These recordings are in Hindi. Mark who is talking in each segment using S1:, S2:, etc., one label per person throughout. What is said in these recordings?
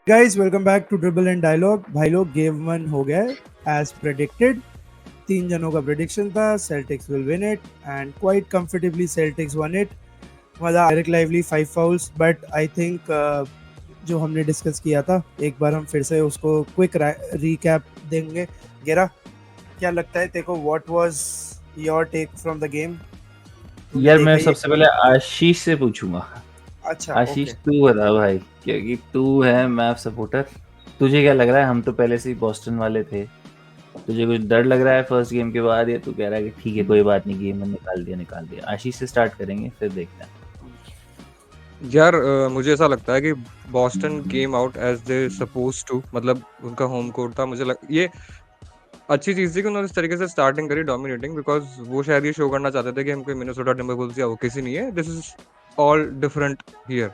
S1: Guys welcome back to dribble and dialogue. भाई लोग गेम वन हो गया है एज प्रेडिक्टेड। 3 जनों का प्रेडिक्शन था Celtics will win it and quite comfortably Celtics won it. मतलब Eric Lively 5 fouls, but I think जो हमने डिस्कस किया था एक बार हम फिर से उसको क्विक रिकैप देंगे। गेरा, क्या लगता है तेरे को? What was your take from the game? तूने
S2: यार
S1: देखा
S2: मैं
S1: ही है
S2: सबसे
S1: गेम?
S2: पहले आशीष से पूछूंगा।
S1: अच्छा,
S2: आशीष
S1: ओके।
S2: तू बता भाई, क्योंकि तू है मैप सपोर्टर। तुझे क्या लग रहा है? हम तो पहले से ही बॉस्टन वाले थे। तुझे कुछ डर लग रहा है फर्स्ट गेम के बाद, या तू कह रहा है कि ठीक है कोई बात नहीं, गेम में निकाल दिया? आशीष से स्टार्ट करेंगे फिर देखते हैं।
S3: यार मुझे ऐसा लगता है कि Boston came out as they suppose to, मतलब उनका होम कोर्ट था। ये अच्छी चीज थी कि उन्होंने इस तरीके से स्टार्टिंग करी डोमिनेटिंग, बिकॉज वो शायद ये शो करना चाहते थे कि हम कोई मिनेसोटा टिम्बरवुल्व्स या ओकेसी नहीं है, this is all different here.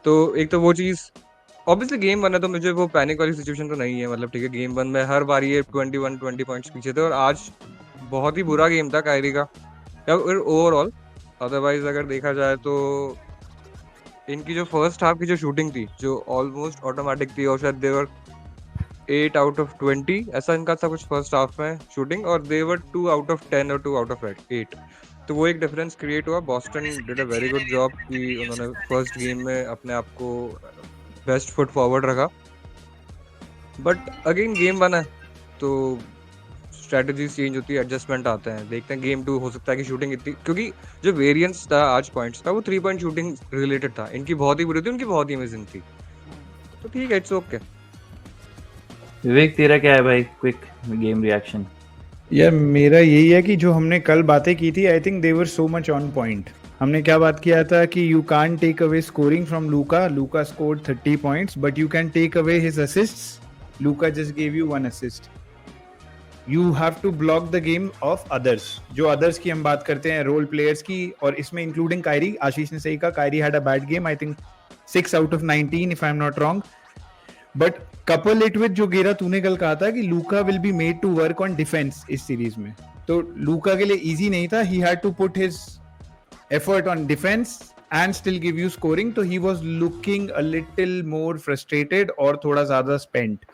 S3: तो एक तो वो चीज, ऑब्वियसली गेम वन है तो मुझे वो पैनिक वाली सिचुएशन तो नहीं है। मतलब ठीक है, गेम वन में हर बार ये 20 पॉइंट्स पीछे थे, और आज बहुत ही बुरा गेम था कायरी का, या ओवरऑल। अदरवाइज अगर देखा जाए तो इनकी जो फर्स्ट हाफ की जो शूटिंग थी, जो ऑलमोस्ट ऑटोमेटिक थी, और शायद देवर 8 out of 20 ऐसा इनका था कुछ फर्स्ट हाफ में शूटिंग, और देवर 2 out of 10 और 2 out of 8। तो वो एक डिफरेंस क्रिएट हुआ। Boston did a very good job कि उन्होंने फर्स्ट गेम में अपने आप को बेस्ट फुट फॉरवर्ड रखा। बट अगेन गेम बना है तो स्ट्रेटजीज चेंज होती है, एडजस्टमेंट आते हैं। देखते हैं गेम टू, हो सकता है कि शूटिंग इतनी, क्योंकि जो वेरिएंस था आज पॉइंट्स का, वो 3 पॉइंट शूटिंग रिलेटेड था। इनकी बहुत ही बुरी थी, उनकी बहुत ही अमेजिंग थी। तो ठीक है, इट्स ओके।
S2: विवेक तेरा क्या है भाई, क्विक गेम रिएक्शन?
S4: यार मेरा यही है कि जो हमने कल बातें की थी, I think they were so much on point. हमने क्या बात किया था कि you can take away scoring from Luka. Luka scored 30 points, but you can take away his assists. Luka just gave you 1 assist. You have to block the game of others. जो अदर्स की हम बात करते हैं, रोल प्लेयर्स की, और इसमें इंक्लूडिंग कायरी। आशीष ने सही कहा, Kyrie had a bad game, I think 6 out of 19 if I am not wrong. But couple it with जो गेरा तूने कल कहा था कि Luka will be made to work on defence इस सीरीज में, तो लूका के लिए इजी नहीं था। He had to put his effort on defence and still give you scoring. तो he was looking a little more frustrated और थोड़ा ज्यादा स्पेंट।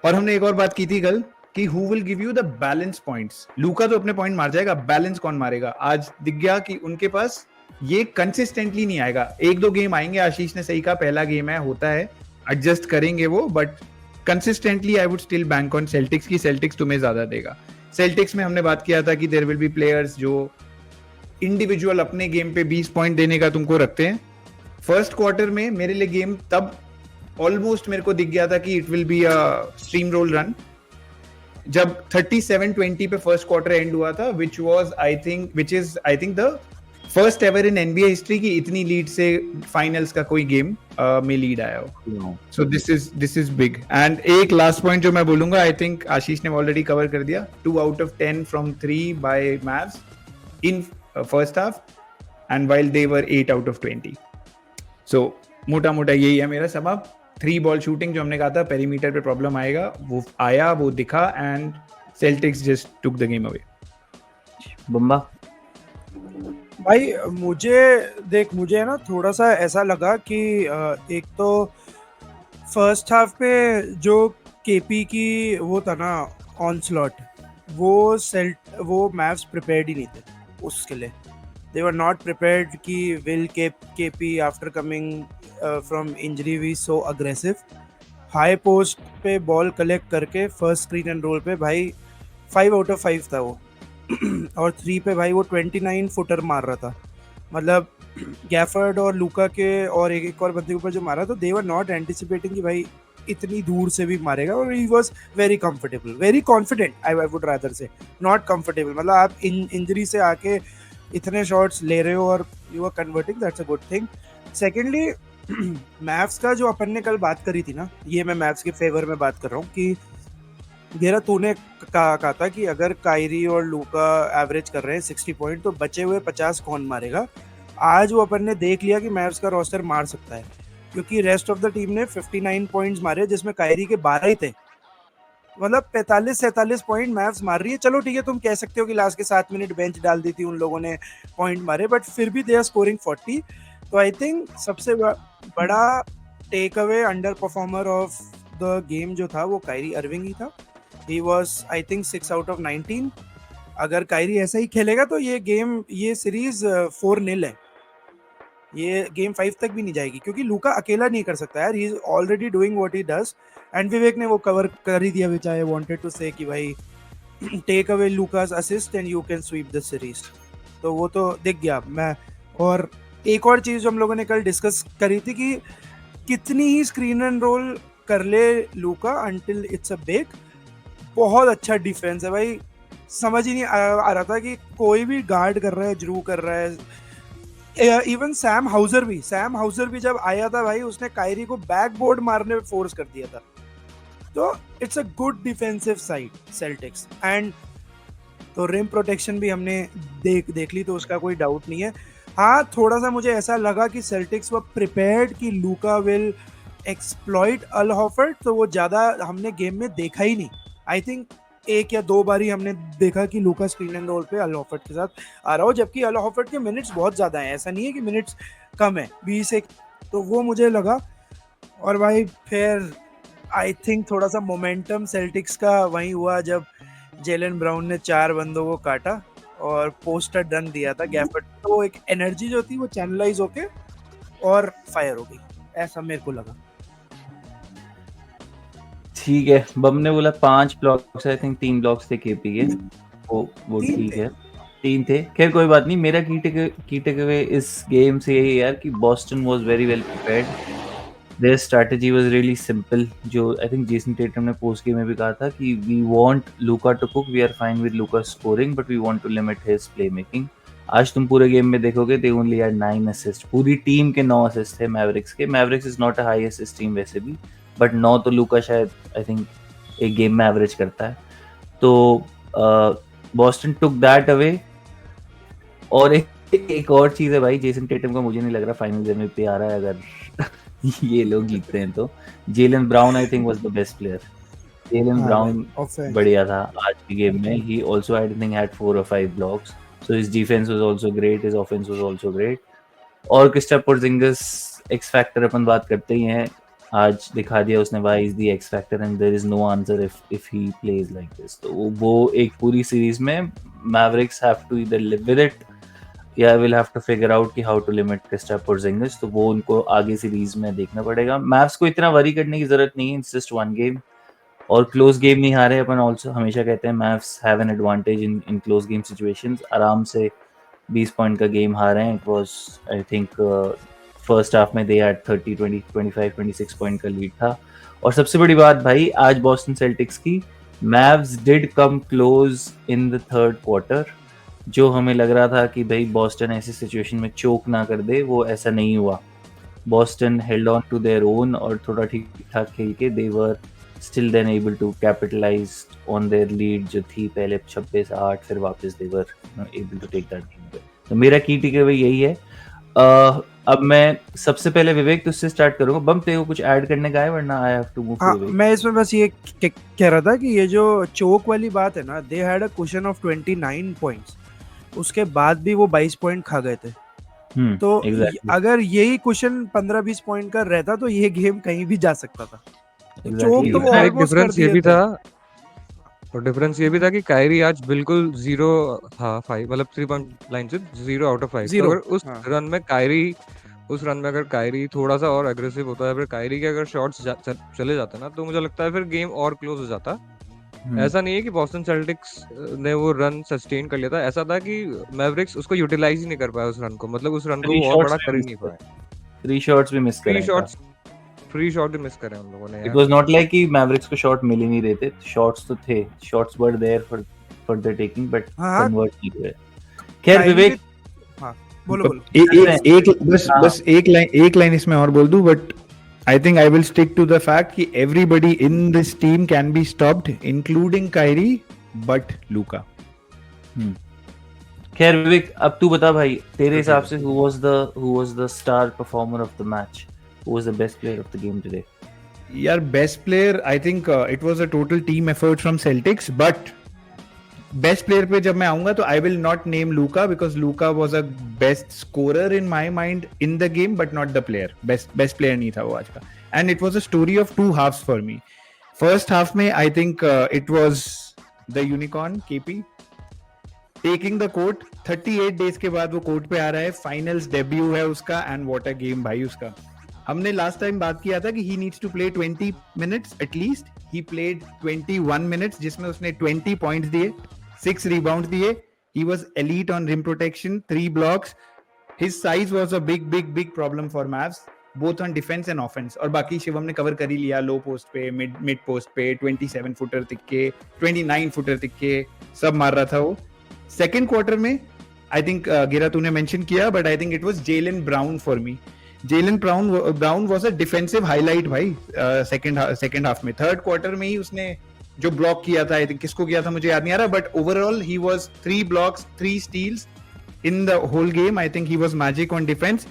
S4: और हमने एक और बात की थी कल कि who will give you the balance points. लूका तो अपने पॉइंट मार जाएगा, बैलेंस कौन मारेगा? आज दिख गया कि उनके पास ये कंसिस्टेंटली नहीं आएगा। एक दो गेम आएंगे, आशीष ने सही कहा, पहला गेम है, होता है, एडजस्ट करेंगे वो, but consistently I would still bank on sales tax की। सेल्टिक्स तुम्हें ज्यादा देगा। सेल्टिक्स में हमने बात किया था कि देयर विल बी प्लेयर्स जो इंडिविजुअल अपने गेम पे 20 पॉइंट देने का तुमको रखते हैं। फर्स्ट क्वार्टर में मेरे लिए गेम तब ऑलमोस्ट मेरे को दिख गया था कि it will be a stream roll run, जब 37-20 पे फर्स्ट क्वार्टर एंड हुआ था, which is I think the first ever in NBA history की इतनी लीड से फाइनल्स का कोई गेम में लीड आया हो। So this is big. And एक लास्ट पॉइंट जो मैं बोलूंगा, आई थिंक आशीष ने ऑलरेडी कवर कर दिया। 2 out of 10 from 3 by Mavs in first half, and while they were 8 out of 20। So मोटा मोटा यही है मेरा सबब। 3 बॉल शूटिंग जो हमने कहा था, पेरीमीटर पे प्रॉब्लम आएगा, वो आया, वो दिखा, and Celtics just took the game away.
S2: बम्बा?
S1: भाई मुझे है ना थोड़ा सा ऐसा लगा कि एक तो फर्स्ट हाफ पे जो केपी की वो था ना ऑनस्लॉट, वो मैव्स प्रिपेयर्ड ही नहीं थे उसके लिए। दे वर नॉट प्रिपेयर्ड कि will KP after coming from injury we so aggressive. High post पे बॉल कलेक्ट करके फर्स्ट स्क्रीन एंड रोल पे भाई 5 out of 5 था वो। और 3 पे भाई वो 29 फुटर मार रहा था। मतलब गैफर्ड और लूका के और एक और बंदे के ऊपर जो मारा, तो दे वर नॉट एंटिसिपेटिंग कि भाई इतनी दूर से भी मारेगा। और he was very comfortable, very confident, I would rather से, नॉट कंफर्टेबल। मतलब आप इंजरी से आके इतने शॉट्स ले रहे हो और you are converting, that's a good thing. Secondly Mavs का जो अपन ने कल बात करी थी ना, ये मैं मैव्स के फेवर में बात कर रहा हूँ कि गेरा तूने कहा था कि अगर कायरी और लूका एवरेज कर रहे हैं 60 पॉइंट, तो बचे हुए 50 कौन मारेगा? आज वो अपन ने देख लिया कि मैव्स का रोस्टर मार सकता है, क्योंकि रेस्ट ऑफ द टीम ने 59 पॉइंट्स मारे, जिसमें कायरी के 12 ही थे। मतलब 45-47 पॉइंट मैव्स मार रही है। चलो ठीक है, तुम कह सकते हो कि लास्ट के 7 मिनट बेंच डाल दी थी उन लोगों ने, पॉइंट मारे, बट फिर भी दे आर स्कोरिंग 40। तो आई थिंक सबसे बड़ा takeaway underperformer of the game जो था वो कायरी अर्विंग ही था. He was I think 6 out of 19. अगर कायरी ऐसा ही खेलेगा तो ये सीरीज 4-0 है. ये गेम 5 तक भी नहीं जाएगी क्योंकि लूका अकेला नहीं कर सकता यार. He is already doing what he does. And Vivek ने वो कवर कर ही दिया, विच आई वांटेड टू से कि भाई takeaway Luka's assist and you can sweep the series. तो वो तो दिख गया. मैं और एक और चीज जो हम लोगों ने कल डिस्कस करी थी कि कितनी ही स्क्रीन एंड रोल कर ले लूका अंटिल इट्स अ बेक. बहुत अच्छा डिफेंस है भाई. समझ ही नहीं आ रहा था कि कोई भी गार्ड कर रहा है, ड्रू कर रहा है. इवन सैम हाउजर भी जब आया था भाई उसने कायरी को बैकबोर्ड मारने पे फोर्स कर दिया था. तो it's a good defensive side sales tax. And तो रिम प्रोटेक्शन भी हमने देख ली तो उसका कोई डाउट नहीं है. हाँ, थोड़ा सा मुझे ऐसा लगा कि सेल्टिक्स वर प्रिपेयर्ड कि लूका विल एक्सप्लॉइट अल हॉफर्ड. तो वो ज़्यादा हमने गेम में देखा ही नहीं. आई थिंक 1 या 2 बार ही हमने देखा कि लूका स्क्रीन एंड रोल पे अल हॉफर्ड के साथ आ रहा हो, जबकि अल हॉफर्ड के मिनट्स बहुत ज़्यादा हैं. ऐसा नहीं है कि मिनट्स कम है, 20. तो वो मुझे लगा. और भाई फिर आई थिंक थोड़ा सा मोमेंटम सेल्टिक्स का वहीं हुआ जब जेलन ब्राउन ने 4 बंदों को काटा और पोस्टर डन दिया था गैप पर. तो एक एनर्जी जो थी वो चैनलाइज होके और फायर हो गई, ऐसा मेरे को लगा.
S2: ठीक है. बम ने बोला 5 ब्लॉक्स, आई थिंक 3 ब्लॉक्स थे केपी के. वो ठीक है, 3 थे. खैर कोई बात नहीं. मेरा की टेक अवे इस गेम से यही है यार कि Boston was very well prepared. Their strategy was really simple. जो आई थिंक जेसन टेटम ने पोस्ट गेम में भी कहा था कि we want Luka to cook, we are fine with Luka scoring but we want to limit his play making. आज तुम पूरे गेम में देखोगे दे ओनली हैड 9 असिस्ट. पूरी टीम के 9 असिस्ट थे मैवरिक्स के. Mavericks is not a high assist team वैसे भी, बट 9 तो लूका शायद आई थिंक एक गेम में एवरेज करता है. तो बॉस्टन टुक दैट अवे. और एक और चीज है भाई, जेसन टेटम का मुझे नहीं लग रहा फाइनल एमवीपी आ रहा है अगर ये लोग जीतते हैं तो. Jalen Brown I think was the best player. Jalen Brown बढ़िया था आज की गेम में. He also I think had 4 or 5 blocks. So his defense was also great, his offense was also great. और क्रिस्टोफर पोर्जिंगिस एक्स फैक्टर अपन बात करते ही हैं. आज दिखा दिया उसने why is the X factor and there is no answer if he plays like this. तो वो एक पूरी सीरीज में Mavericks have to either live with it या will have to figure out कि how to limit क्रिस्टोफर पोर्जिंगिस. तो वो उनको आगे सीरीज में देखना पड़ेगा. मैव्स को इतना वरी करने की जरूरत नहीं है. It's just one game. और क्लोज गेम नहीं हारे अपन. ऑल्सो हमेशा कहते हैं Mavs have an advantage in close game situations. आराम से 20 पॉइंट का गेम हारे हैं. It was I think first half में दे हैड 30 20 25 26 पॉइंट का लीड था. और सबसे बड़ी बात भाई आज बॉस्टन सेल्टिक्स की, Mavs did come close in the third quarter. जो हमें लग रहा था कि भाई बॉस्टन ऐसी सिचुएशन में चोक ना कर दे, वो ऐसा नहीं हुआ. Boston held on to their own और थोड़ा ठीक ठाक खेल के दे वर still then able to capitalize on their lead जो थी पहले 26-8, फिर वापस they were able to take that game. तो मेरा की टेक अवे यही है. अब मैं सबसे पहले विवेक तुझसे स्टार्ट करूंगा. बम तेरे को कुछ ऐड करने का है वरना I have to move to Vivek.
S1: मैं इसमें बस ये कह रहा था कि ये जो चोक वाली बात है ना, they had a cushion of 29 points. उसके बाद भी वो 22 पॉइंट खा गए थे. तो exactly. अगर यही कुशन 15-20 पॉइंट का रहता तो ये गेम कहीं भी जा सकता था.
S2: Exactly.
S1: तो
S3: एक डिफरेंस ये भी था. और डिफरेंस ये भी था कि कायरी आज बिल्कुल 0 था. 5 मतलब 3 पॉइंट लाइन से 0 आउट ऑफ 5. तो अगर उस रन में अगर कायरी थोड़ा सा और एग्रेसिव होता है, फिर कायरी के अगर शॉट्स चले जाते ना, तो मुझे लगता है फिर गेम और क्लोज हो जाता. ऐसा नहीं है कि बॉस्टन सेल्टिक्स ने वो रन सस्टेन कर लिया था. ऐसा था कि मैवरिक्स उसको यूटिलाइज ही नहीं कर पाया उस रन को. मतलब उस रन को और बड़ा कर ही नहीं पाया.
S2: 3 शॉट्स भी मिस करे.
S3: फ्री शॉट भी मिस करे उन लोगों ने.
S2: It was not like कि मैवरिक्स को शॉट मिल ही नहीं रहे थे. शॉट्स तो थे, shots were there for the taking but convert नहीं हुए. खैर विवेक,
S1: हां बोलो.
S4: बस एक लाइन इसमें और बोल दूं. But I think I will stick to the fact कि everybody in this team can be stopped including Kyrie but Luka.
S2: खैर विवेक, अब तू बता भाई, तेरे हिसाब से who was the star performer of the match? Who was the best player of the game today?
S4: यार best player I think it was a total team effort from sales tax. But best player पे जब मैं आऊंगा तो I will not name Luka because Luka was a best scorer in my mind in the game but not the player. Best player नहीं था वो आज का. and it was a story of two halves for me. First half में I think it was the unicorn KP taking the court. 38 days के बाद वो कोर्ट पे आ रहा है, फाइनल्स डेब्यू है उसका, एंड व्हाट अ गेम भाई उसका. हमने लास्ट टाइम बात किया था कि he needs to play 20 minutes at least. He played 21 minutes जिसमें उसने 20 points दिए, 6 rebounds दिए. He was elite on rim protection, 3 blocks. His size was a big problem for Mavs, both on defense and offense. और बाकी शिवम ने कवर कर ही लिया, लो पोस्ट पे, मिड पोस्ट पे, 27 फुटर तिक्के, 29 फुटर तिक्के, सब मार रहा था वो. सेकेंड क्वार्टर में आई थिंक गिरा तूने मेंशन किया, but I think it was Jalen Brown for me. Jalen Brown was a defensive highlight भाई सेकंड हाफ में. थर्ड क्वार्टर में ही उसने जो ब्लॉक किया था, आई थिंक किसको किया था मुझे याद नहीं आ रहा, but overall he was 3 blocks, 3 steals in the whole game. I think he was magic on defense.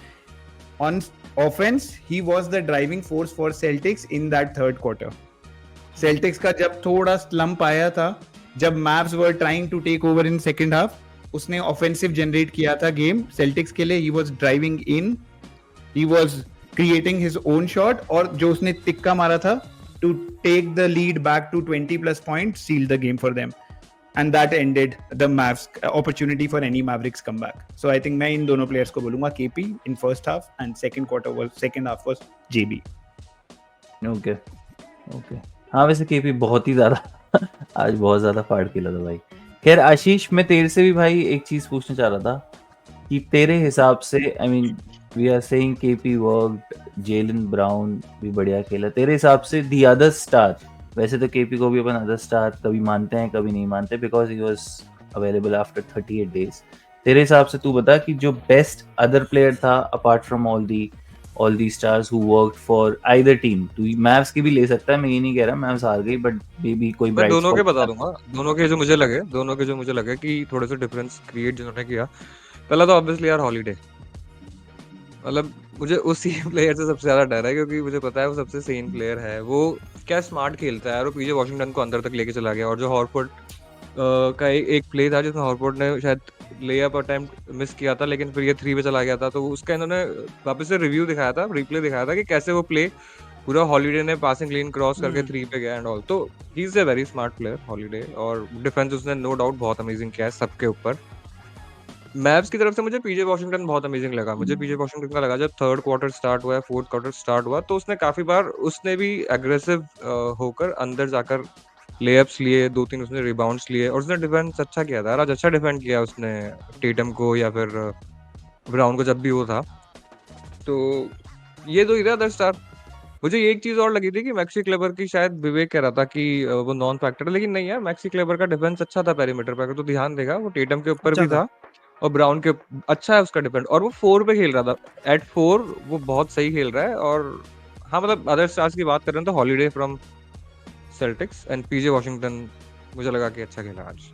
S4: On offense, he was the driving force for Celtics in that third quarter. Celtics का जब थोड़ा slump आया था, जब Mavs were trying to take over in second half, उसने offensive generate किया था game Celtics के लिए. He was driving in, he was creating his own shot, और जो उसने तिक्का मारा था to take the lead back to 20 plus points, sealed the game for them. And that ended the Mavs opportunity for any Mavericks comeback. So I think मैं इन दोनों players को बोलूँगा KP in first half, and second half was JB.
S2: Okay हाँ, वैसे केपी बहुत ही ज्यादा आज बहुत ज्यादा फाड़ खेला था भाई. खैर आशीष, मैं तेरे से भी भाई एक चीज पूछना चाह रहा था कि तेरे हिसाब से, I mean we are saying KP worked, Jalen Brown भी बढ़िया खेला, तेरे हिसाब से दी अदर स्टार, वैसे तो केपी को भी अपन अदर स्टार कभी मानते हैं कभी नहीं मानते, because he was available after 38 days. तेरे हिसाब से तू बता कि जो बेस्ट अदर प्लेयर था apart from all the stars who worked for either team. तू मैव्स की भी ले सकता है, मैं ये नहीं कह रहा मैव्स हार गई, बट मे बी कोई
S3: मैं
S2: ब्राइट
S3: दोनों के
S2: स्पॉट
S3: बता दूंगा, दोनों के जो मुझे लगे कि थोड़े से डिफरेंस क्रिएट जिन्होंने किया. पहला तो ऑब्वियसली यार हॉलीडे, मतलब मुझे उसी प्लेयर से सबसे ज्यादा डर है, क्योंकि मुझे पता है वो सबसे सेन प्लेयर है. वो क्या स्मार्ट खेलता है यार. वो पीजे वॉशिंगटन को अंदर तक लेके चला गया, और जो हॉरफोर्ड का एक प्ले था जिसमें हॉरफोर्ड ने शायद लेअप अटेम्प्ट मिस किया था, लेकिन फिर ये 3 पे चला गया था, तो उसका इन्होंने वापस से रिव्यू दिखाया था, रिप्ले दिखाया था कि कैसे वो प्ले पूरा हॉलीडे ने पासिंग लेन क्रॉस करके 3 पे गया एंड ऑल. तो he is a very smart player holiday, और डिफेंस उसने नो डाउट बहुत अमेजिंग किया है सबके ऊपर. मैव्स की तरफ से मुझे पीजे वॉशिंगटन बहुत अमेजिंग लगा. मुझे पीजे वॉशिंगटन का लगा जब थर्ड क्वार्टर स्टार्ट हुआ है, फोर्थ क्वार्टर स्टार्ट हुआ, तो उसने काफी बार उसने भी एग्रेसिव होकर अंदर जाकर लेअप्स लिए, 2-3 उसने रिबाउंड्स लिए, और उसने डिफेंस अच्छा किया था. आज अच्छा डिफेंड किया उसने टेटम को या फिर ब्राउन को जब भी वो था. तो ये दो ही थे अदर स्टार. मुझे एक चीज और लगी थी कि मैक्सी क्लेवर की, शायद विवेक कह रहा था कि वो नॉन फैक्टर है, लेकिन नहीं यार, मैक्सी क्लेवर का डिफेंस अच्छा था पेरीमीटर पे. अगर तो ध्यान देगा वो टेटम के ऊपर
S1: अच्छा
S3: भी था और ब्राउन के अच्छा है उसका डिफेंड, और वो 4 पे खेल रहा था. एट 4 वो बहुत सही खेल रहा है. और हाँ, मतलब अदर स्टार्स की बात कर रहे हैं तो Holiday from Celtics and PJ Washington मुझे लगा कि अच्छा खेला आज.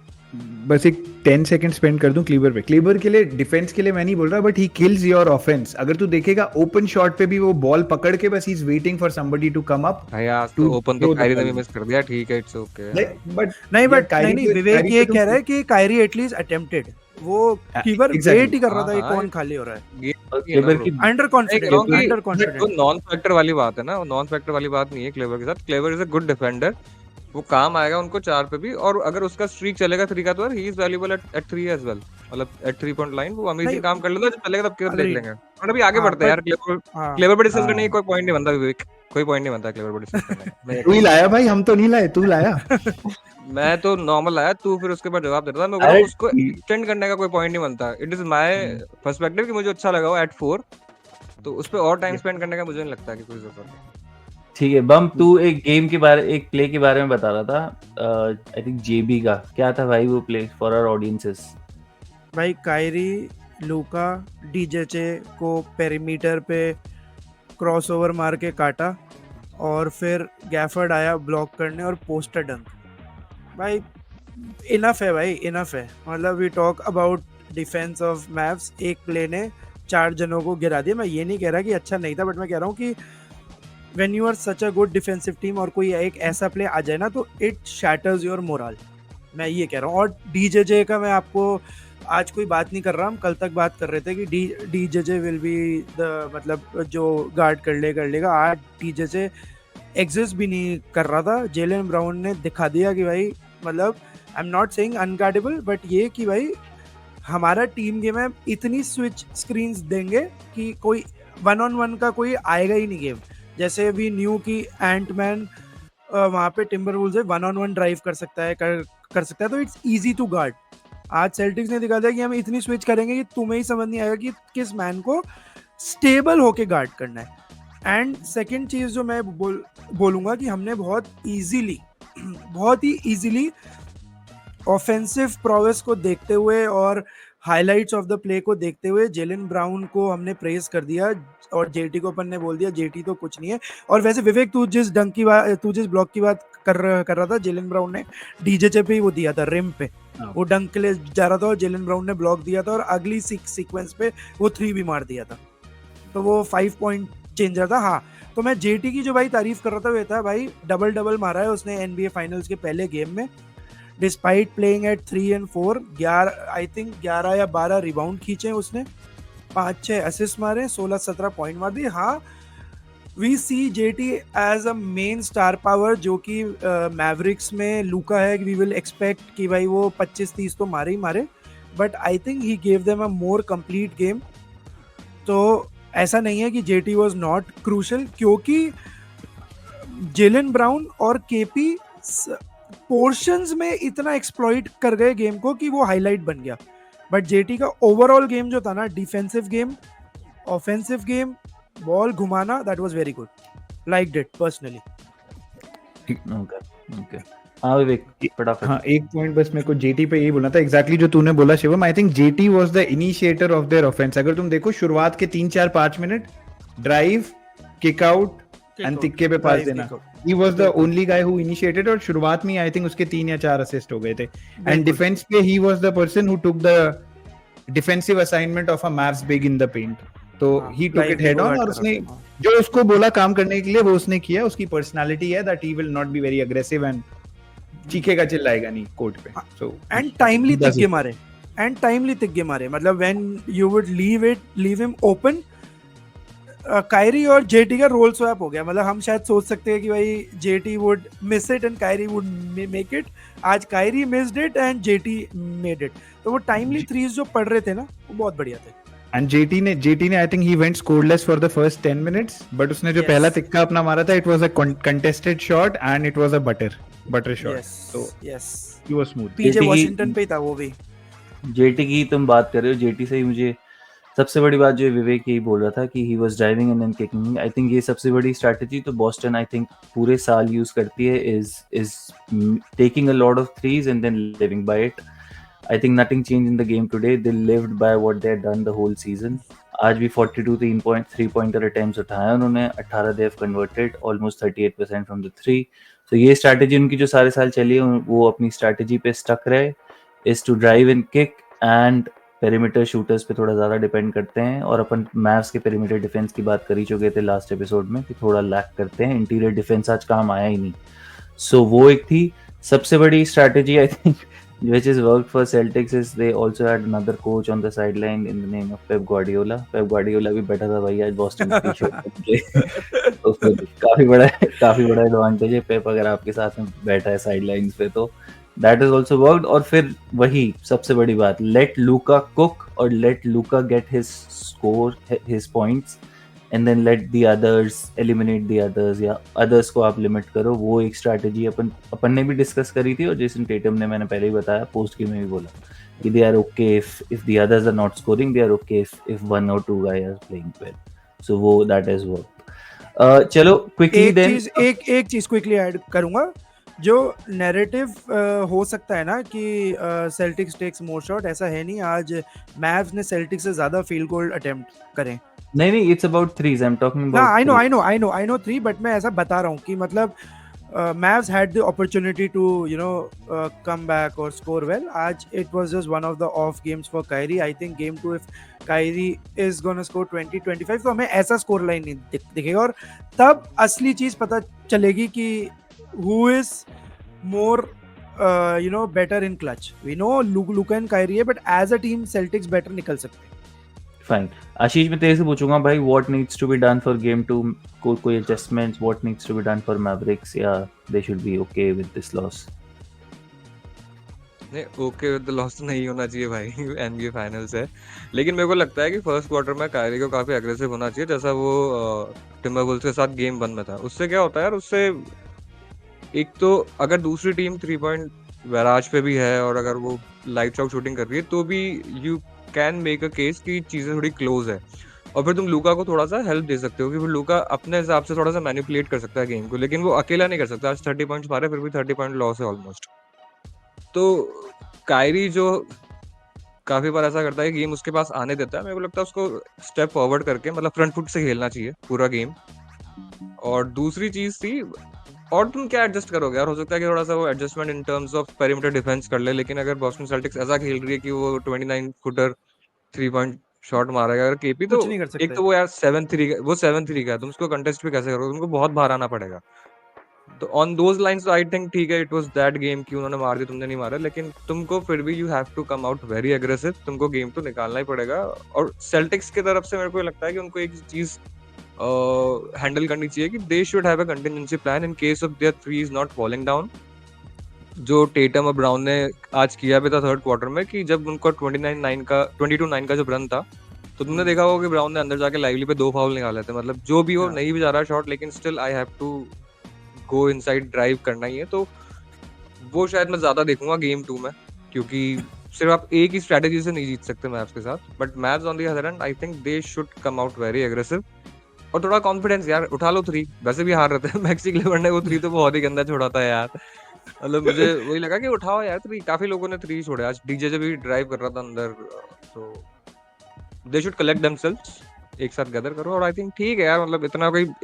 S4: बस एक 10 सेकंड स्पेंड कर दूं क्लीवर पे. क्लीवर के लिए, डिफेंस के लिए मैं नहीं बोल रहा, but he kills your offence. अगर तू देखेगा ओपन शॉट पे भी वो बॉल पकड़ के बस he is waiting for somebody to come up.
S3: भाई आज तो ओपन तो कायरी ने भी मिस कर दिया. ठीक है, इट्स ओके.
S1: नहीं, विवेक ये कह रहा है कि कायरी एटलीस्ट अटेम्प्टेड, वो कीपर वेट ही कर रहा था कि कौन खाली हो रहा है.
S2: क्लेवर की
S1: अंडर कॉन्फिडेंट.
S3: वो नॉन फैक्टर वाली बात है ना, वो नॉन फैक्टर वाली बात नहीं है क्लेवर के साथ. Clever is a good defender, वो काम आएगा उनको 4 पे भी, और अगर उसका स्ट्रीक चलेगा 3 का तो he is valuable at 3 as well. मतलब एट 3 पॉइंट लाइन वो अमेजिंग काम कर लेगा. जब चलेगा तब केवल देख लेंगे. और अभी आगे बढ़ते हैं यार. क्लेवर पर डिस्कस करने की कोई पॉइंट नहीं बनता विवेक, कोई पॉइंट नहीं बनता क्लेवर पर डिस्कस करने.
S4: तू ही लाया भाई, हम तो नहीं लाए, तू लाया.
S3: मैं तो नॉर्मल आया, तू फिर उसके बाद जवाब देता था. मैं उसको एक्सटेंड करने का कोई पॉइंट नहीं बनता. इट इज माय पर्सपेक्टिव कि मुझे अच्छा लगा वो एट 4, तो उस पे और टाइम स्पेंड करने का मुझे नहीं लगता कि कोई जरूरत है.
S2: ठीक है. बम, तू एक गेम के बारे, एक प्ले के बारे में बता रहा था, आई थिंक जेबी का. क्या था भाई वो प्ले फॉर आवर ऑडियंसेस?
S1: भाई कायरी, लूका, डीजेचे को पेरीमीटर पे क्रॉसओवर मार के काटा, और फिर गैफर्ड आया ब्लॉक करने और पोस्टर डंक. भाई इनफ है भाई, इनफ है. मतलब we talk about defence of Mavs. एक प्ले ने 4 जनों को गिरा दिया. मैं ये नहीं कह रहा कि अच्छा नहीं था, बट मैं कह रहा हूँ कि when you are such a good defensive team और कोई एक ऐसा प्ले आ जाए ना, तो it shatters your morale. मैं ये कह रहा हूँ. और डीजेजे का मैं आपको आज कोई बात नहीं कर रहा, हम कल तक बात कर रहे थे कि डीजेजे विल बी द मतलब जो गार्ड कर लेगा। आज डीजेजे एग्जिस्ट भी नहीं कर रहा था। जेलन ब्राउन ने दिखा दिया कि भाई मतलब I am not saying unguardable, but ये कि भाई हमारा टीम गेम है, इतनी स्विच स्क्रीन्स देंगे कि कोई 1-on-1 का कोई आएगा ही नहीं गेम। जैसे वी न्यू की एंटमैन वहाँ पे टिम्बरवुल्व्स से 1-on-1 ड्राइव कर सकता है, तो इट्स इजी टू गार्ड। आज सेल्टिक्स ने दिखा दिया कि हम इतनी स्विच करेंगे कि तुम्हें ही समझ नहीं आएगा कि किस मैन को स्टेबल होके गार्ड करना है। एंड सेकेंड चीज जो मैं बोलूंगा कि हमने बहुत ही इजीली ऑफेंसिव प्रोवेस को देखते हुए और हाइलाइट्स ऑफ द प्ले को देखते हुए जेलन ब्राउन को हमने प्रेज कर दिया, और जेटी को अपन ने बोल दिया जेटी तो कुछ नहीं है। और वैसे विवेक, तू जिस ब्लॉक की बात कर रहा था, जेलन ब्राउन ने डीजे पे ही वो दिया था, रिम पे वो डंक के लिए जा रहा था और जेलन ब्राउन ने ब्लॉक दिया था, और अगली सीक्वेंस पे वो 3 भी मार दिया था, तो वो 5 पॉइंट चेंजर था। हाँ, तो मैं जेटी की जो भाई तारीफ कर रहा था वो था भाई डबल मारा है उसने एनबीए फाइनल्स के पहले गेम में, डिस्पाइट प्लेइंग एट 3 and 4, 11 या 12 रिबाउंड खींचे उसने, 5-6 असिस्ट मारे, 16-17 पॉइंट मार दिए। हाँ, we see JT as a main star power, जो कि मैवरिक्स में लूका है, वी विल एक्सपेक्ट कि भाई वो 25-30 तो मारे ही मारे, but I think he gave them a more complete game. तो ऐसा नहीं है कि जेटी वाज नॉट क्रूशल, क्योंकि जेलन ब्राउन और केपी पोर्शंस में इतना एक्सप्लॉइट कर गए गेम को कि वो हाईलाइट बन गया। बट जेटी का ओवरऑल गेम जो था ना, defensive game, offensive game, ball घुमाना, that was very good, liked it personally.
S2: Okay हाँ विवेक, फटाफट।
S4: हाँ, एक पॉइंट बस मेरे को जेटी पे यही बोलना था, एग्जैक्टली जो तूने बोला Shivam. I think JT was the initiator of their offence. अगर तुम देखो शुरुआत के 3-4-5 minute, drive, kick out and तिक्के पे पास देना, he was the only guy who initiated, और शुरुआत में आई थिंक उसके 3 या 4 असिस्ट हो गए थे। एंड डिफेंस पे he was the person who took the defensive assignment of a Mavs big in the paint, तो he took it head on, और उसने जो उसको बोला काम करने के लिए वो उसने किया। उसकी पर्सनालिटी है that he will not be very aggressive and चीखेगा चिल्लाएगा नहीं कोर्ट पे। सो
S1: एंड टाइमली तिग्गे मारे, मतलब when you would leave him open. Kyrie और जेटी का रोल स्वैप हो गया, मतलब हम शायद सोच सकते हैं कि भाई JT would miss it and Kyrie would make it. आज Kyrie missed it and JT made it, तो वो टाइमली थ्रीज जो पड़ रहे थे ना, वो बहुत बढ़िया थे।
S4: एंड जेटी ने I think he went scoreless for the first 10 minutes, but उसने जो पहला तिक्का अपना मारा था, it was a contested shot and it was a butter shot, तो he was smooth.
S1: PJ Washington पे ही था वो भी।
S2: जेटी की तुम बात कर रहे हो, जेटी से ही मुझे सबसे बड़ी बात जो विवेक यही बोल रहा था कि he was driving and then kicking, I think ये सबसे बड़ी स्ट्रैटेजी तो बॉस्टन आई थिंक पूरे साल यूज करती है, is taking a lot of threes and then living by it. I think nothing change in the game today, they lived by what they had done the whole season. आज भी 42 3 पॉइंटर अटेम्प्ट्स उठाए उन्होंने, 18 they have converted, almost 38% from the 3। तो ये स्ट्रैटेजी उनकी जो सारे साल चली है, वो अपनी स्ट्रैटेजी पे स्टक रहे, is to drive and kick, and perimeter shooters पे थोड़ा ज़्यादा डिपेंड करते हैं। और अपन मैव्स के पेरीमीटर डिफेंस की बात कर ही चुके थे लास्ट एपिसोड में कि थोड़ा लैक करते हैं, इंटीरियर डिफेंस आज काम आया ही नहीं। सो वो एक थी सबसे बड़ी strategy I think which is worked for Celtics is they also had another coach on the sideline in the name of Pep Guardiola. Pep Guardiola भी बैठा था भाई आज बॉस्टन के तो काफी बड़ा एडवांटेज है पेप अगर आपके साथ में बैठा है साइडलाइंस पे, तो दैट इज ऑल्सो वर्कड। और फिर वही सबसे बड़ी बात, लेट लूका कुक और let Luka get his score, his points, and then let the others eliminate the others, या अदर्स को आप लिमिट करो। वो एक स्ट्रैटेजी अपन ने भी डिस्कस करी थी, और जेसन टेटम ने, मैंने पहले ही बताया, पोस्ट गेम में भी बोला कि they are okay if the others are not scoring, they are okay if 1 or 2 guys are playing well. So वो दैट इज वर्क। चलो क्विकली देन
S1: एक चीज क्विकली ऐड करूंगा, जो नैरेटिव हो सकता है ना कि सेल्टिक्स टेक्स मोर शॉट, ऐसा है नहीं। आज मैव्स ने सेल्टिक्स से ज्यादा फील्ड गोल अटेम्प्ट करें।
S2: नहीं, it's about threes, I am talking about.
S1: I know 3, but मैं ऐसा बता रहा हूँ कि मतलब Mavs had the opportunity to come back or score well. आज it was just one of the off games for Kyrie. I think game 2 if Kyrie is gonna score 20-25 तो हमें ऐसा स्कोर लाइन नहीं दिखेगा, और तब असली चीज पता चलेगी कि who is more better in clutch. We know Luka and Kyrie है, but as a team Celtics better निकल सकते हैं.
S2: फाइन. आशीष, मैं तेरे से पूछूंगा भाई, what needs to be done for game 2? कोई adjustments, what needs to be done for Mavericks, या they should be okay with this loss?
S3: नहीं, ओके विद द लॉस तो नहीं होना चाहिए भाई. एनबीए फाइनल्स है. लेकिन मेरे को लगता है कि फर्स्ट क्वार्टर में कायरी को काफी एग्रेसिव होना चाहिए, जैसा वो टिम्बरवुल्व्स के साथ गेम 1 में था. उससे क्या होता है यार, उससे एक तो अगर दूसरी टीम 3 पॉइंट वैराज पे भी है और अगर वो लाइट्स आउट शूटिंग कर रही है तो भी you can make a case कि चीजें थोड़ी क्लोज है, और फिर तुम लूका को थोड़ा सा हेल्प दे सकते हो कि फिर लूका अपने हिसाब से थोड़ा सा मैनिपुलेट कर सकता है गेम को, लेकिन वो अकेला नहीं कर सकता. आज 30 पॉइंट्स मारे, फिर भी 30 पॉइंट लॉस है ऑलमोस्ट. तो कायरी जो काफी बार ऐसा करता है कि गेम उसके पास आने देता है, मेरे को लगता है उसको स्टेप फॉरवर्ड करके मतलब फ्रंट फुट से खेलना चाहिए पूरा गेम. और दूसरी चीज थी, और तुम क्या एडजस्ट करोगे यार, हो सकता है कि थोड़ा सा वो adjustment in terms of perimeter defence कर ले, लेकिन अगर बॉस्टन सेल्टिक्स ऐसा खेल रही है कि वो 29 फुटर 3 पॉइंट शॉट मारेगा अगर केपी, तो
S1: कुछ नहीं कर सकते.
S3: एक तो वो यार 7-3 का तुम उसको कंटेस्ट भी कैसे करोगे, तुमको बहुत बाहर आना पड़ेगा. तो on those lines I think ठीक है, इट वाज दैट गेम कि उन्होंने मार दी, तुमने नहीं मारा, लेकिन तुमको फिर भी you have to come out very aggressive. तुमको गेम तो निकालना ही पड़ेगा. और सेल्टिक्स की तरफ से मेरे को लगता है कि उनको एक चीज हैंडल करनी चाहिए कि they should have a contingency plan in case of their three is not falling down. जो टेटम और ब्राउन ने आज किया भी था थर्ड क्वार्टर में, कि जब उनका 22-9 का जब रन था, तो तुमने देखा होगा कि ब्राउन ने अंदर जाके लाइवली पे 2 फाउल निकाले थे. मतलब जो भी हो, नहीं भी जा रहा शॉट, लेकिन still I have to go inside, drive करना ही है. तो वो शायद मैं ज्यादा देखूंगा गेम 2 में, क्योंकि सिर्फ आप एक ही स्ट्रेटेजी से नहीं जीत सकते मैव्स के साथ. But Mavs on the other hand I think they should come out very aggressive, और थोड़ा कॉन्फिडेंस यार, उठा लो 3. वैसे भी हार रहे थे. मैक्सी क्लेवर ने वो 3 तो बहुत ही गंदा छोड़ा था यार. मतलब मुझे वही लगा कि उठाओ यार 3. काफी लोगों ने 3 छोड़े आज. डीजे जब भी ड्राइव कर रहा था अंदर, तो दे शुड कलेक्ट देमसेल्व्स, एक साथ गैदर करो. और आई थिंक ठीक है यार, मतलब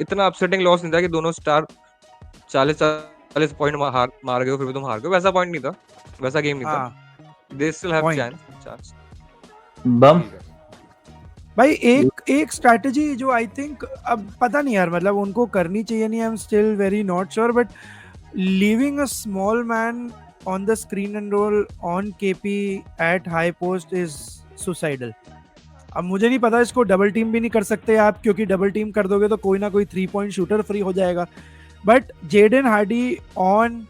S3: इतना अपसेटिंग लॉस नहीं था कि दोनों स्टार 40 पॉइंट मार गए, फिर भी तुम हार गए. वैसा पॉइंट नहीं था, वैसा गेम नहीं था. They still have chance.
S2: बम
S1: भाई एक स्ट्रैटेजी जो आई थिंक, अब पता नहीं यार, मतलब उनको करनी चाहिए नहीं, I am still very not sure, but leaving a small man on the screen and roll on KP at high post is suicidal. अब मुझे नहीं पता, इसको डबल टीम भी नहीं कर सकते आप, क्योंकि डबल टीम कर दोगे तो कोई ना कोई 3 पॉइंट शूटर फ्री हो जाएगा. But Jaden Hardy on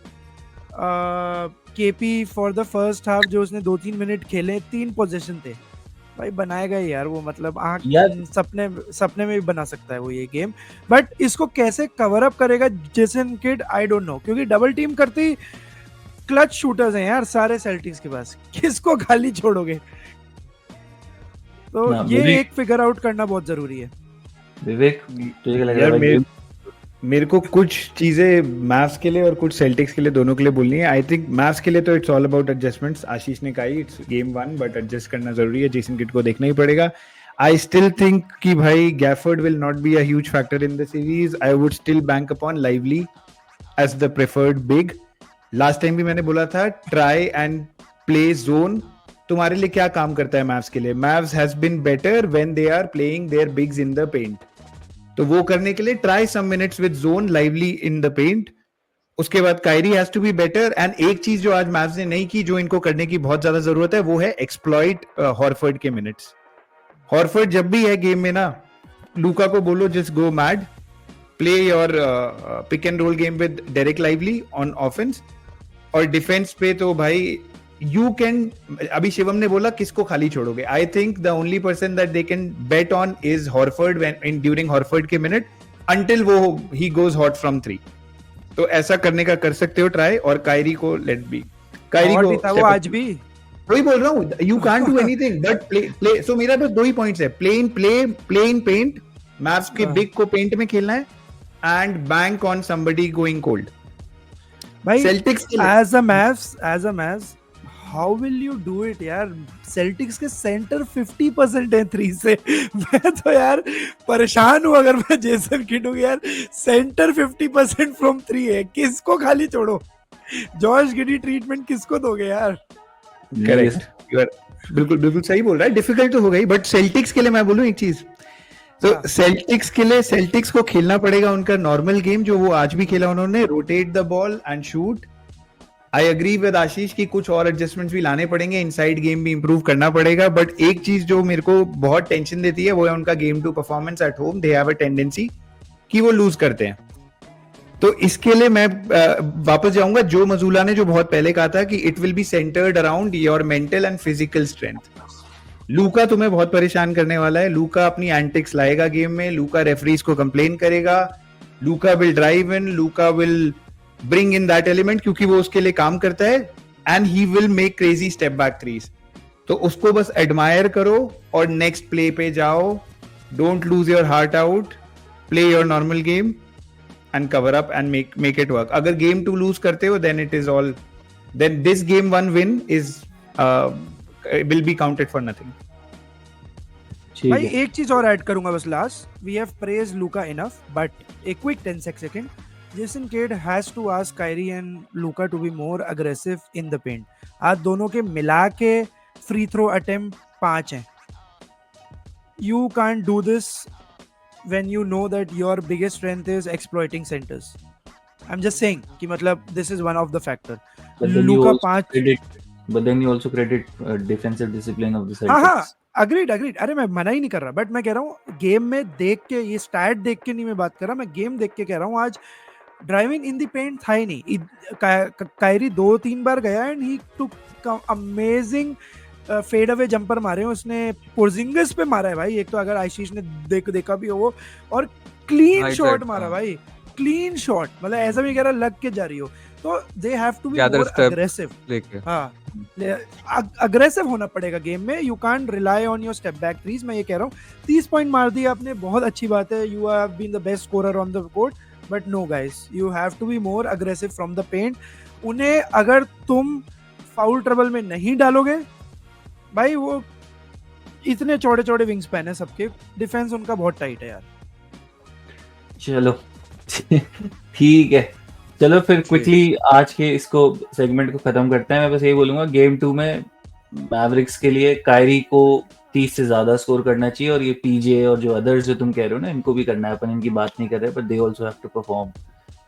S1: KP for the first half, जो उसने 2-3 मिनट खेले, 3 पोजीशन थे भाई, बनाएगा ही यार वो. मतलब सपने में भी बना सकता है वो ये गेम. बट इसको कैसे कवर अप करेगा Jason kid, I don't know, क्योंकि डबल टीम करती क्लच शूटर्स हैं यार सारे सेल्टिक्स के पास, किसको खाली छोड़ोगे? तो ये एक फिगर आउट करना बहुत जरूरी है.
S2: विवेक, तुझे क्या लग रहा है?
S4: मेरे को कुछ चीजें मैव्स के लिए और कुछ सेल्टिक्स के लिए, दोनों के लिए बोलनी है. आई थिंक मैव्स के लिए तो इट्स ऑल अबाउट एडजस्टमेंट्स. आशीष ने कहा इट्स गेम 1, बट एडजस्ट करना जरूरी है. जेसन किड को देखना ही पड़ेगा. आई स्टिल थिंक कि भाई Gafford will not be a huge factor in the series. I would still bank upon Lively as the preferred big. Last time भी मैंने बोला था, ट्राई एंड प्ले जोन. तुम्हारे लिए क्या काम करता है मैव्स के लिए? Mavs has been better when they are playing their bigs in the paint. तो वो करने के लिए try some minutes with zone Lively in the paint. उसके बाद Kyrie has to be better. And एक चीज जो आज मैव्स ने नहीं की, जो इनको करने की बहुत ज्यादा जरूरत है, वो है एक्सप्लॉइट हॉर्फर्ड के मिनट्स. हॉर्फर्ड जब भी है गेम में ना, लूका को बोलो just go mad, play your pick and roll game with Dereck Lively on offence. और डिफेंस पे तो भाई यू कैन, अभी शिवम ने बोला किसको खाली छोड़ोगे. I think the only person that they can bet on is Horford when during Horford के मिनट, अंटिल वो ही गोज हॉट फ्रॉम 3. तो ऐसा करने का कर सकते हो ट्राई. और कायरी को लेट बी, कायरी को
S1: वो आज भी
S4: वही बोल रहा हूँ, you can't do anything but play. So मेरा बस 2 ही पॉइंट्स है, प्ले इन पेंट. मैव्स के बिग को पेंट में खेलना है, and bank on somebody going cold.
S1: भाई
S4: Celtics
S1: as a Mavs how will you do it यार? सेल्टिक्स के सेंटर 50% है 3 से. मैं तो यार परेशान हूँ अगर मैं जेसन किड हूँ यार. सेंटर 50% फ्रॉम 3 है, किसको खाली छोड़ो? जॉश गिडी ट्रीटमेंट किसको दोगे यार?
S4: करेक्ट, बिल्कुल सही बोल रहा है. डिफिकल्ट तो हो गई, बट सेल्टिक्स के लिए मैं बोलूं एक चीज, तो सेल्टिक्स के लिए सेल्टिक्स को खेलना पड़ेगा उनका नॉर्मल गेम जो वो आज भी खेला उन्होंने, rotate the ball and shoot. I agree with Ashish कि कुछ और एडजस्टमेंट्स भी लाने पड़ेंगे, इनसाइड गेम भी इंप्रूव करना पड़ेगा, बट एक चीज जो मेरे को बहुत टेंशन देती है वो है उनका game 2 performance at home. They have a tendency कि वो लूज करते हैं। तो इसके लिए मैं वापस जाऊंगा जो मजूला ने जो बहुत पहले कहा था कि it will B centred around your mental and physical strength. लूका तुम्हें बहुत परेशान करने वाला है। लूका अपनी एंटिक्स लाएगा गेम में, लूका रेफरीज को कंप्लेन करेगा, लूका will drive in, Luka will bring in that element क्योंकि वो उसके लिए काम करता है, and he will make crazy step back threes. तो उसको बस एडमायर करो और नेक्स्ट प्ले पे जाओ। Don't lose your heart out, play your normal game and cover up and make it work. अगर गेम 2 लूज करते हो then it is all, then this game 1 win is will be counted for nothing.
S2: ठीक
S1: भाई
S2: है।
S1: एक चीज और ऐड करूंगा बस last, we have praised Luka enough but a quick 10 second, Jason Kidd has to ask Kyrie and Luka to be more aggressive in the paint. आज दोनों के मिला के फ्री थ्रो अटेम्प्ट 5 हैं। You can't do this when you know that your biggest strength is exploiting centres. I am just saying कि मतलब this is one of the factor. Luka 5,
S2: but then you also credit defensive discipline of the
S1: हाँ
S2: Celtics.
S1: अग्रीड। अरे मैं मना ही नहीं कर रहा, बट मैं कह रहा हूँ गेम में देख के, ये स्टैट देख के नहीं मैं बात कर रहा, मैं गेम देख के कह रहा हूँ। आज ड्राइविंग इन द पेंट था ही नहीं। कायरी 2-3 बार गया and he took amazing fade away jumper मारे हैं उसने, पोर्जिंगिस पे मारा है भाई। एक तो अगर आशीष ने देखा भी हो वो, और क्लीन
S3: Right,
S1: शॉट
S3: right,
S1: मारा
S3: हाँ।
S1: भाई, क्लीन शॉट, मतलब ऐसा भी कह रहा लग के जा रही हो। तो they have to be
S3: Gather
S1: more
S3: step.
S1: Aggressive.
S3: लेके
S1: हाँ, अग्रेसिव होना पड़ेगा गेम में। You can't rely on your step back threes. मैं ये कह रहा हूँ 30 पॉइंट मार दिया आपने, बहुत अच्छी बात है, you have been the best scorer on the court, but no guys, you have to be more aggressive from the paint. उन्हें अगर तुम फाउल ट्रबल में नहीं डालोगे भाई, वो इतने चौड़े चौड़े विंग्स पैन है सबके, डिफेंस उनका बहुत टाइट है यार।
S2: चलो ठीक है, चलो फिर क्विकली आज के इसको सेगमेंट को खत्म करते हैं। मैं बस यही बोलूंगा, गेम 2 में मैवरिक्स के लिए कायरी को 30 से ज्यादा स्कोर करना चाहिए, और ये पीजे और जो अदर्स जो तुम कह रहे हो ना, इनको भी करना है। अपन इनकी बात नहीं कर रहे, but they also have to perform.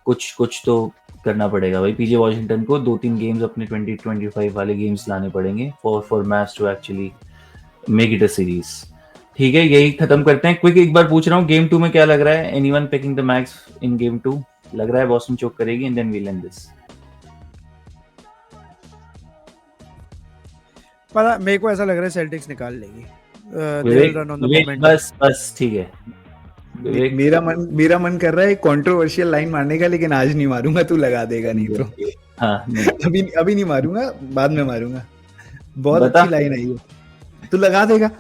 S2: कुछ तो करना पड़ेगा भाई। पीजे वॉशिंगटन को 2-3 गेम्स अपने 20-25 वाले गेम्स लाने पड़ेंगे for Mavs to actually make it a series. ठीक है, यही खत्म करते हैं। क्विक एक बार पूछ रहा हूँ, गेम 2 में क्या लग रहा है? Anyone picking the Mavs in game 2? लग रहा है बॉस्टन चोक करेगी, and then we'll end this.
S1: पता मेरे को ऐसा लग रहा है सेल्टिक्स निकाल लेगी।
S2: विवेक बस ठीक है। विवेक,
S4: मेरा मन कर रहा है कंट्रोवर्शियल लाइन मारने का, लेकिन आज नहीं मारूंगा, तू लगा देगा नहीं तो।
S2: हाँ नहीं।
S4: अभी नहीं मारूंगा, बाद में मारूंगा। बहुत
S2: बता।
S4: अच्छी लाइन आई है, तू लगा देगा।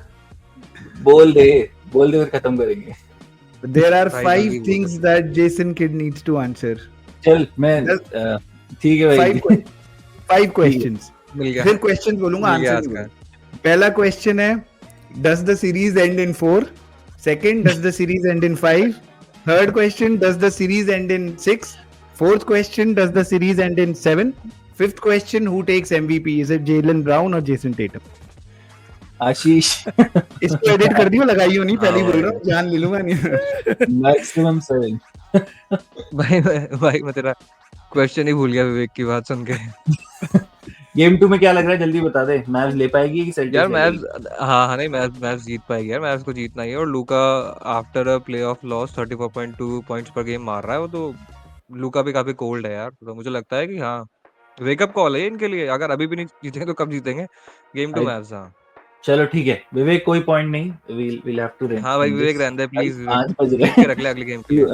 S2: बोल दे फिर खत्म करेंगे।
S4: There are
S3: Finally
S4: 5
S3: बोल
S4: things that Jason Kidd needs to answer.
S2: चल मैं ठीक है भाई।
S4: 5 questions.
S3: मिल गया।
S4: फिर क्वेश्चन बोलूंगा,
S3: मिल गया
S4: आंसर
S3: आज
S4: नहीं। पहला क्वेश्चन है, does the series end in 4? Second, does the series end in 5? Third question, does the series end in 6? Fourth question, does the series end in 7? Fifth question, who takes MVP? Is it Jaylen Brown or Jason Tatum?
S2: आशीष
S4: इसको एडिट कर दियो, लगाइयो नहीं, पहले ही बोल रहा हूँ, जान ले लूंगा नहीं।
S2: मैक्सिमम 7।
S3: भाई मैं तेरा क्वेश्चन ही भूल गया विवेक की बात सुन के।
S2: गेम 2 में क्या लग रहा है, जल्दी बता दे। मैव्स ले पाएगी कि सेल्टिक्स
S3: यार
S2: ले
S3: मैव्स,
S2: पाएगी?
S3: हाँ नहीं, मैव्स जीत पाएगी यार। मैव्स को जीतना ही है। और लूका after a playoff loss 34.2 points पर गेम मार रहा है। वो तो लूका भी काफी कोल्ड है यार। तो मुझे लगता है कि हाँ, वेकअप कॉल है इनके लिए। अगर अभी भी नहीं जीतेंगे तो कब जीतेंगे? गेम 2 मैव्स। हाँ
S2: चलो ठीक है विवेक, कोई पॉइंट नहीं, we'll have to
S3: हाँ भाई विवेक रहने दे प्लीज।
S2: 5 बज
S3: लिख के रख ले अगले गेम के लिए।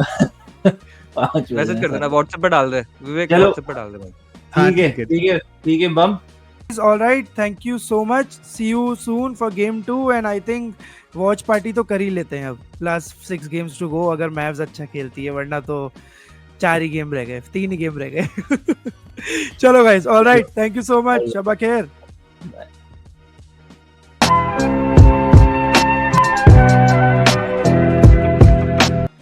S2: 5
S3: मैसेज कर देना व्हाट्सएप पे डाल दे विवेक,
S2: चलो।
S3: व्हाट्सएप पे डाल दे भाई।
S4: हाँ,
S2: ठीक है बम।
S1: All right, thank you so much. See you soon for game 2 and I think watch party तो कर ही लेते हैं अब। Last 6 games to go अगर मैव्स अच्छा खेलती है, वरना तो 4 ही गेम रह गए, 3 ही गेम रह गए। चलो guys, all right, thank you so much. Shaba खैर।